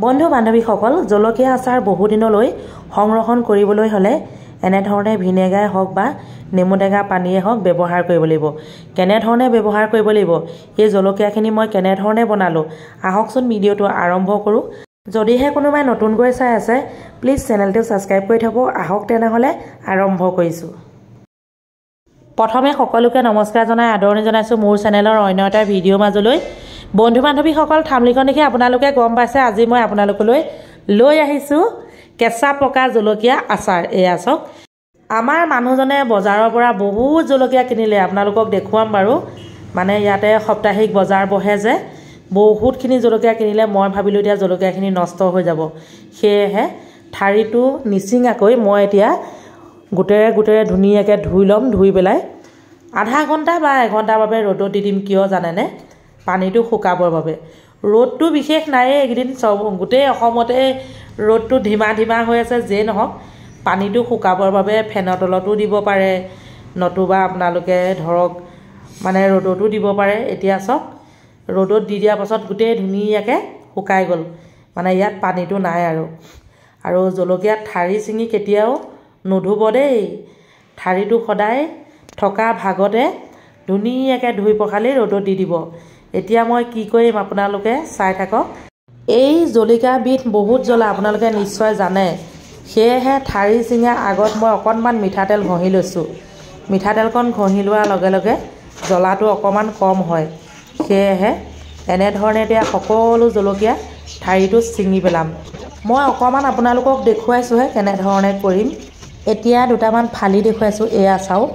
বন্ধু বান্ধৱীসকল জলকীয়া আচাৰ বহুদিনলৈ সংৰক্ষণ কৰিবলৈ হ'লে এনেধৰণে ভিনেগাৰ হওক বা নেমু টেঙা পানীয়ে হওক ব্যৱহাৰ কৰিব লাগিব। কেনেধৰণে ব্যৱহাৰ কৰিব লাগিব, এই জলকীয়াখিনি মই কেনেধৰণে বনালোঁ, আহকচোন ভিডিঅ'টো আৰম্ভ কৰোঁ। যদিহে কোনোবাই নতুনকৈ চাই আছে প্লিজ চেনেলটো ছাবস্ক্ৰাইব কৰি থ'ব। আহক তেনেহ'লে আৰম্ভ কৰিছোঁ। প্ৰথমে সকলোকে নমস্কাৰ জনাই আদৰণি জনাইছোঁ মোৰ চেনেলৰ অন্য এটা ভিডিঅ' মাজলৈ। বন্ধু বান্ধৱীসকল থাম্বনেইলখন দেখি আপোনালোকে গম পাইছে আজি মই আপোনালোকলৈ লৈ আহিছোঁ কেঁচা পকা জলকীয়া আচাৰ। এয়া চাওক, আমাৰ মানুহজনে বজাৰৰ পৰা বহুত জলকীয়া কিনিলে, আপোনালোকক দেখুৱাম বাৰু। মানে ইয়াতে সাপ্তাহিক বজাৰ বহে যে, বহুতখিনি জলকীয়া কিনিলে। মই ভাবিলোঁ এতিয়া জলকীয়াখিনি নষ্ট হৈ যাব, সেয়েহে ঠাৰিটো নিচিঙাকৈ মই এতিয়া গোটেৰে ধুনীয়াকৈ ধুই ল'ম। ধুই পেলাই আধা ঘণ্টা বা এঘণ্টাৰ বাবে ৰ'দত দি দিম। কিয় জানেনে? পানীটো শুকাবৰ বাবে। ৰ'দটো বিশেষ নায়েই এইকেইদিন, গোটেই অসমতে ৰ'দটো ধিমা হৈ আছে। যেই নহওক পানীটো শুকাবৰ বাবে ফেনৰ তলতো দিব পাৰে, নতুবা আপোনালোকে ধৰক মানে ৰ'দতো দিব পাৰে। এতিয়া চাওক ৰ'দত দি দিয়াৰ পাছত গোটেই ধুনীয়াকৈ শুকাই গ'ল, মানে ইয়াত পানীটো নাই আৰু জলকীয়াত ঠাৰি ছিঙি কেতিয়াও নুধুব দেই। ঠাৰিটো সদায় থকা ভাগতে ধুনীয়াকৈ ধুই পখালি ৰ'দত দি দিব। এতিয়া মই কি কৰিম আপোনালোকে চাই থাকক। এই জলকীয়াবিধ বহুত জ্বলা, আপোনালোকে নিশ্চয় জানে। সেয়েহে ঠাৰি ছিঙা আগত মই অকণমান মিঠাতেল ঘঁহি লৈছোঁ। মিঠাতেলকণ ঘঁহি লোৱাৰ লগে লগে জ্বলাটো অকণমান কম হয়। সেয়েহে এনেধৰণে এতিয়া সকলো জলকীয়া ঠাৰিটো ছিঙি পেলাম। মই অকণমান আপোনালোকক দেখুৱাইছোঁহে কেনেধৰণে কৰিম। এতিয়া দুটামান ফালি দেখুৱাইছোঁ। এয়া চাওক,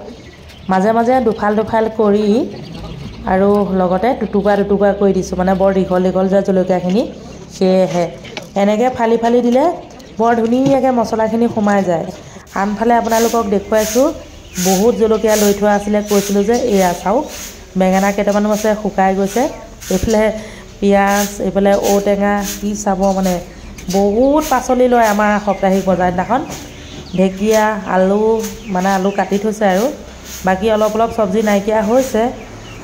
মাজে মাজে দুফাল কৰি আৰু লগতে দুটুকুৰা কৰি দিছোঁ, মানে বৰ দীঘল যে জলকীয়াখিনি, সেয়েহে এনেকৈ ফালি দিলে বৰ ধুনীয়াকৈ মছলাখিনি সোমাই যায়। আনফালে আপোনালোকক দেখুৱাইছোঁ বহুত জলকীয়া লৈ থোৱা আছিলে, কৈছিলোঁ যে। এয়া চাওক, বেঙেনা কেইটামানো আছে, শুকাই গৈছে। এইফালে পিঁয়াজ, এইফালে ঔটেঙা, কি চাব মানে বহুত পাচলি লয় আমাৰ সাপ্তাহিক বজাৰ দিনাখন। ঢেকীয়া, আলু কাটি থৈছে আৰু বাকী অলপ চব্জি নাইকিয়া হৈছে।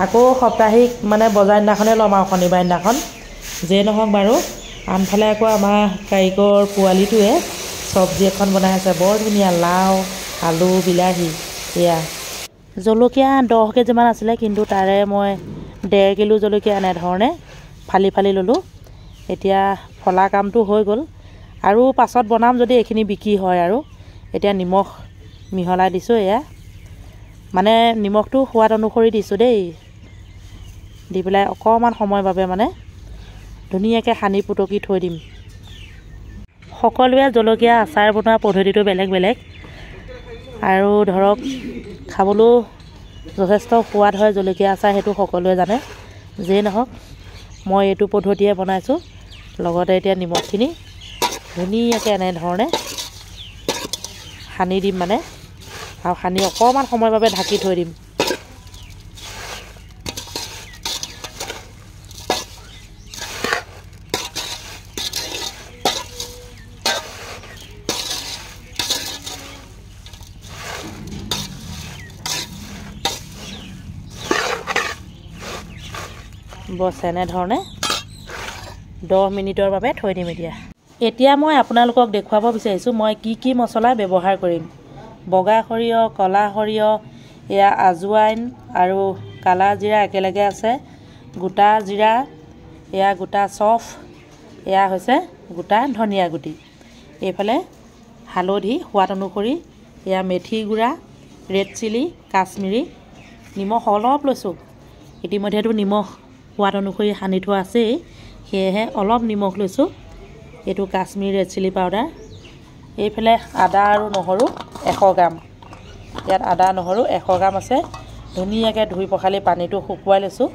আকৌ সাপ্তাহিক মানে বজাৰ দিনাখনে ল'ম আৰু শনিবাৰ দিনাখন। যেই নহওক বাৰু। আনফালে আকৌ আমাৰ কাৰিকৰ পোৱালিটোৱে চব্জি এখন বনাই আছে, বৰ ধুনীয়া। লাও, আলু, বিলাহী। এয়া জলকীয়া 10 কেজিমান আছিলে, কিন্তু তাৰে মই 1.5 কিলো জলকীয়া এনেধৰণে ফালি ল'লোঁ। এতিয়া ফলা কামটো হৈ গ'ল, আৰু পাছত বনাম যদি এইখিনি বিক্ৰী হয় আৰু। এতিয়া নিমখ মিহলাই দিছোঁ। এয়া মানে নিমখটো সোৱাদ অনুসৰি দিছোঁ দেই। দি পেলাই অকণমান সময়ৰ বাবে মানে ধুনীয়াকৈ সানি পুটকি থৈ দিম। সকলোৱে জলকীয়া আচাৰ বনোৱা পদ্ধতিটো বেলেগ আৰু ধৰক খাবলৈও যথেষ্ট সোৱাদ হয় জলকীয়া আচাৰ, সেইটো সকলোৱে জানে। যেই নহওক মই এইটো পদ্ধতিয়ে বনাইছোঁ। লগতে এতিয়া নিমখখিনি ধুনীয়াকৈ এনেধৰণে সানি দিম মানে, আৰু সানি অকণমান সময়ৰ বাবে ঢাকি থৈ দিম। বছ এনেধৰণে 10 মিনিটৰ বাবে থৈ দিম। এতিয়া মই আপোনালোকক দেখুৱাব বিচাৰিছোঁ মই কি মছলা ব্যৱহাৰ কৰিম। বগা সৰিয়হ, ক'লা সৰিয়হ, এয়া আজৱাইন আৰু কালা জিৰা একেলগে আছে, গোটা জিৰা, এয়া গোটা চফ, এয়া হৈছে গোটা ধনিয়া গুটি, এইফালে হালধি সোৱাদ অনুসৰি, এয়া মেথি গুড়া, ৰেড চিলি, কাশ্মীৰী, নিমখ অলপ লৈছোঁ। ইতিমধ্যেতো নিমখ সোৱাদ অনুসৰি সানি থোৱা আছেই, সেয়েহে অলপ নিমখ লৈছোঁ। এইটো কাশ্মীৰী ৰেড চিলি পাউডাৰ। এইফালে আদা আৰু নহৰু 100 গ্ৰাম। ইয়াত আদা নহৰু 100 গ্ৰাম আছে। ধুনীয়াকৈ ধুই পখালি পানীটো শুকুৱাই লৈছোঁ।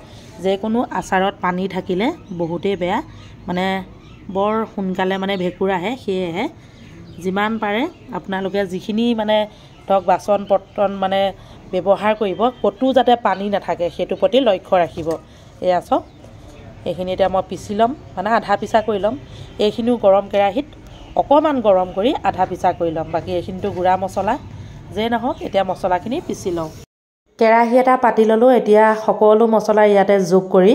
যিকোনো আচাৰত পানী থাকিলে বহুতেই বেয়া, মানে বৰ সোনকালে মানে ভেঁকুৰ আহে। সেয়েহে যিমান পাৰে আপোনালোকে যিখিনি মানে ধৰক বাচন বৰ্তন মানে ব্যৱহাৰ কৰিব, ক'তো যাতে পানী নাথাকে সেইটোৰ প্ৰতি লক্ষ্য ৰাখিব। এয়া চাওক, এইখিনি এতিয়া মই পিচি ল'ম, মানে আধা পিচা কৰি ল'ম। এইখিনিও গৰম কেৰাহীত অকণমান গৰম কৰি আধা পিচা কৰি ল'ম। বাকী এইখিনিতো গুড়া মছলা। যেই নহওক এতিয়া মছলাখিনি পিচি লওঁ। কেৰাহী এটা পাতি ল'লোঁ। এতিয়া সকলো মছলা ইয়াতে যোগ কৰি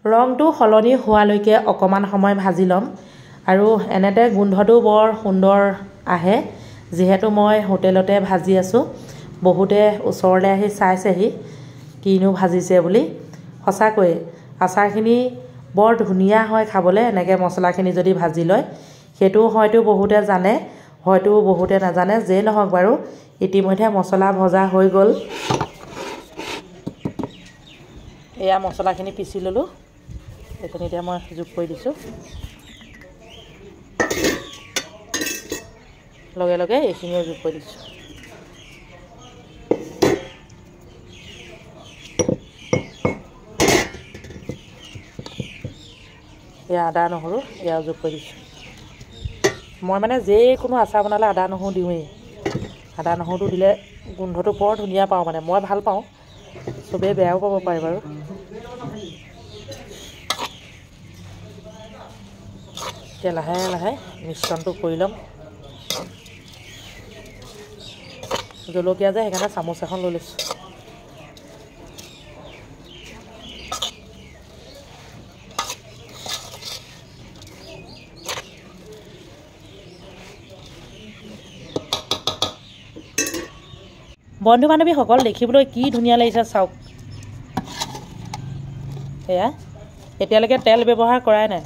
ৰংটো সলনি হোৱালৈকে অকণমান সময় ভাজি ল'ম। আৰু এনেতে গোন্ধটো বৰ সুন্দৰ আহে যিহেতু মই হোটেলতে ভাজি আছোঁ বহুতে ওচৰলৈ আহি চাইছেহি কিনো ভাজিছে বুলি সঁচাকৈ আচাৰখিনি বৰ ধুনীয়া হয় খাবলৈ এনেকৈ মছলাখিনি যদি ভাজি লয় সেইটো হয়তো বহুতে জানে হয়তো বহুতে নাজানে যে নহওক বাৰু ইতিমধ্যে মছলা ভজা হৈ গ'ল এয়া মছলাখিনি পিচি ল'লোঁ এইখিনি এতিয়া মই যোগ কৰি দিছোঁ লগে লগে এইখিনিও যোগ কৰি দিছোঁ এয়া আদা নহৰু এয়া যোগ কৰি দিছোঁ মই মানে যিকোনো আচাৰ বনালে আদা নহৰু দিওঁৱেই আদা নহৰুটো দিলে গোন্ধটো বৰ ধুনীয়া পাওঁ মানে মই ভাল পাওঁ চবেই বেয়াও পাব পাৰে বাৰু এতিয়া লাহে লাহে মিশ্ৰণটো কৰি ল'ম জলকীয়া যে সেইকাৰণে চামুচ এখন লৈ লৈছোঁ বন্ধু বান্ধৱীসকল দেখিবলৈ কি ধুনীয়া লাগিছে চাওক এয়া এতিয়ালৈকে তেল ব্যৱহাৰ কৰাই নাই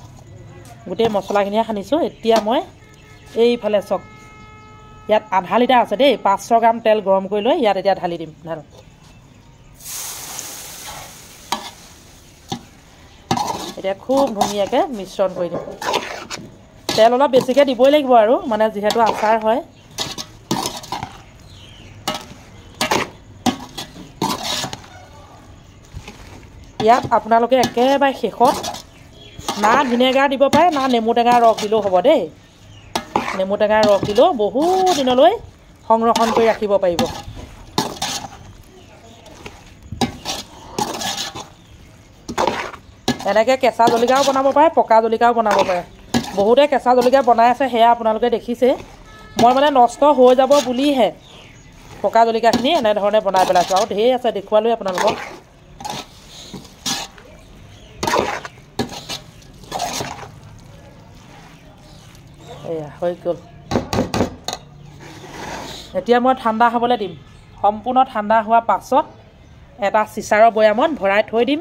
গোটেই মছলাখিনিয়ে সানিছোঁ এতিয়া মই এইফালে চাওক ইয়াত আধা লিটাৰ আছে দেই 500 গ্ৰাম তেল গৰম কৰি লৈ ইয়াত এতিয়া ঢালি দিম ঢাল এতিয়া খুব ধুনীয়াকৈ মিশ্ৰণ কৰি দিম তেল অলপ বেছিকৈ দিবই লাগিব আৰু মানে যিহেতু আচাৰ হয় ইয়াত আপোনালোকে একেবাৰে শেষত না ভিনেগাৰ দিব পাৰে না নেমু টেঙাৰ ৰস দিলেও হ'ব দেই নেমু টেঙাৰ ৰস দিলেও বহু দিনলৈ সংৰক্ষণ কৰি ৰাখিব পাৰিব এনেকৈ কেঁচা জলকীয়াও বনাব পাৰে পকা জলকীয়াও বনাব পাৰে বহুতে কেঁচা জলকীয়া বনাই আছে সেয়া আপোনালোকে দেখিছে মই মানে নষ্ট হৈ যাব বুলিহে পকা জলকীয়াখিনি এনেধৰণে বনাই পেলাইছোঁ আৰু ঢেৰ আছে দেখুৱালোৱে আপোনালোকক এয়া হৈ গ'ল এতিয়া মই ঠাণ্ডা হ'বলৈ দিম সম্পূৰ্ণ ঠাণ্ডা হোৱাৰ পাছত এটা চিচাৰৰ বৈয়ামত ভৰাই থৈ দিম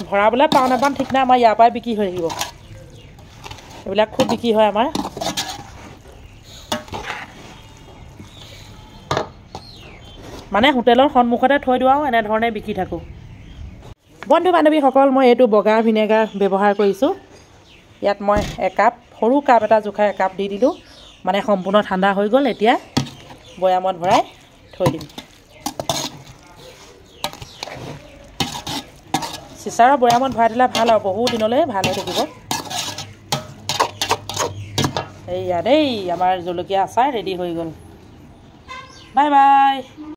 ভৰাবলৈ পাওঁ নাপাওঁ ঠিক নাই আমাৰ ইয়াৰ পৰাই বিক্ৰী হৈ থাকিব এইবিলাক খুব বিক্ৰী হয় আমাৰ মানে হোটেলৰ সন্মুখতে থৈ দিওঁ আৰু এনেধৰণে বিক্ৰী থাকোঁ বন্ধু বান্ধৱীসকল মই এইটো বগা ভিনেগাৰ ব্যৱহাৰ কৰিছোঁ ইয়াত মই একাপ সৰু কাপ এটা জোখাই একাপ দি দিলোঁ মানে সম্পূৰ্ণ ঠাণ্ডা হৈ গ'ল এতিয়া বৈয়ামত ভৰাই থৈ দিম চিচাৰৰ বৈয়ামত ভৰাই দিলে ভাল আৰু বহু দিনলৈ ভাল হৈ থাকিব এইয়া দেই আমাৰ জলকীয়া আচাৰ ৰেডি হৈ গ'ল বাই বাই